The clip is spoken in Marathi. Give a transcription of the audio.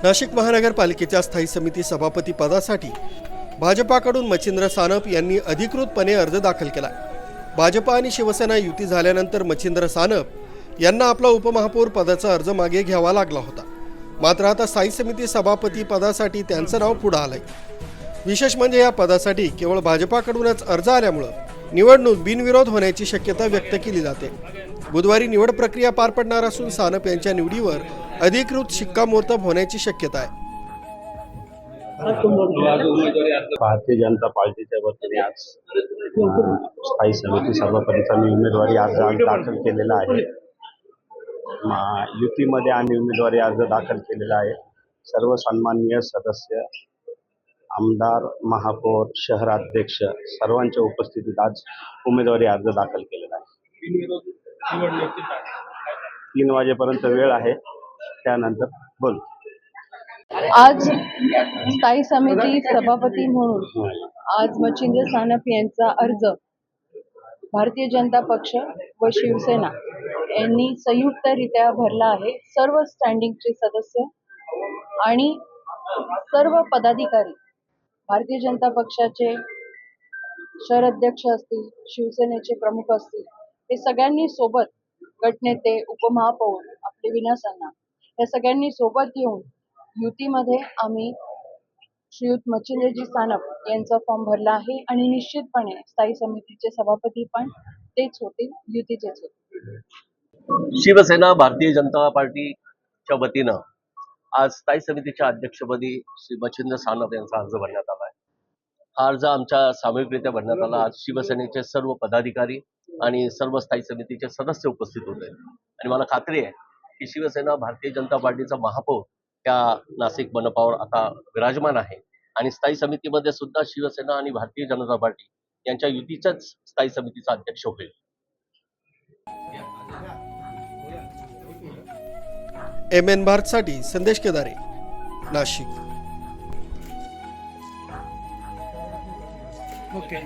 नाशिक महानगरपालिकेच्या स्थायी समिती सभापती पदासाठी भाजपाकडून मच्छिंद्र सानप यांनी अधिकृतपणे अर्ज दाखल केला। भाजपा आणि शिवसेना युती झाल्यानंतर मच्छिंद्र सानप यांना आपला उपमहापौर पदाचा अर्ज मागे घ्यावा लागला होता। मात्र आता स्थायी समिती सभापती पदासाठी त्यांचं नाव पुढे आलंय। विशेष म्हणजे या पदासाठी केवळ भाजपाकडूनच अर्ज आल्यामुळे निवडणूक बिनविरोध होण्याची शक्यता व्यक्त केली जाते। बुधवारी निवड प्रक्रिया पार पडणार असून सानप यांच्या निवडीवर अधिकृत शिक्कामोर्तब होण्याची शक्यता आहे। भारतीय जनता पार्टीच्या वतीने आज स्थायी समिती सभापतीचा मी उमेदवारी अर्ज दाखल केलेला आहे। युतीमध्ये आणि उमेदवारी अर्ज दाखल केलेला आहे। सर्व सन्माननीय सदस्य, आमदार, महापौर, शहराध्यक्ष सर्वांच्या उपस्थितीत आज उमेदवारी अर्ज दाखल केलेला आहे। 3 वाजेपर्यंत वेळ आहे, त्यानंतर बोल। आज स्थायी समिती सभापती म्हणून आज मच्छिंद्र सानप यांचा अर्ज भारतीय जनता पक्ष व शिवसेना यांनी संयुक्तरित्या भरला आहे। सर्व स्टँडिंगचे सदस्य आणि सर्व पदाधिकारी, भारतीय जनता पक्षाचे शहर अध्यक्ष असतील, शिवसेनेचे प्रमुख असतील, हे सगळ्यांनी सोबत, गटनेते, उपमहापौर, आपले विनासांना या सगळ्यांनी सोबत येऊन युतीमध्ये आम्ही श्रीयुत मच्छिंद्रजी सानप यांचा फॉर्म भरला आहे आणि निश्चितपणे स्थायी समितीचे सभापती पण तेच होतील, युतीचेच होतील। शिवसेना भारतीय जनता पार्टीच्या वतीनं आज स्थायी समितीच्या अध्यक्षपदी श्री मच्छिंद्र सानप यांचा अर्ज भरण्यात आला आहे। हा अर्ज आमच्या सामूहिकरित्या भरण्यात आला। आज शिवसेनेचे सर्व पदाधिकारी आणि सर्व स्थायी समितीचे सदस्य उपस्थित होते आणि मला खात्री आहे की शिवसेना भारतीय जनता पार्टीचा महापौर त्या नाशिक मनपावर आता विराजमान आहे आणि स्थायी समितीमध्ये सुद्धा शिवसेना आणि भारतीय जनता पार्टी यांच्या युतीचाच स्थायी समितीचा अध्यक्ष होईल। MN भारतसाठी संदेश केदारे, नाशिक। ओके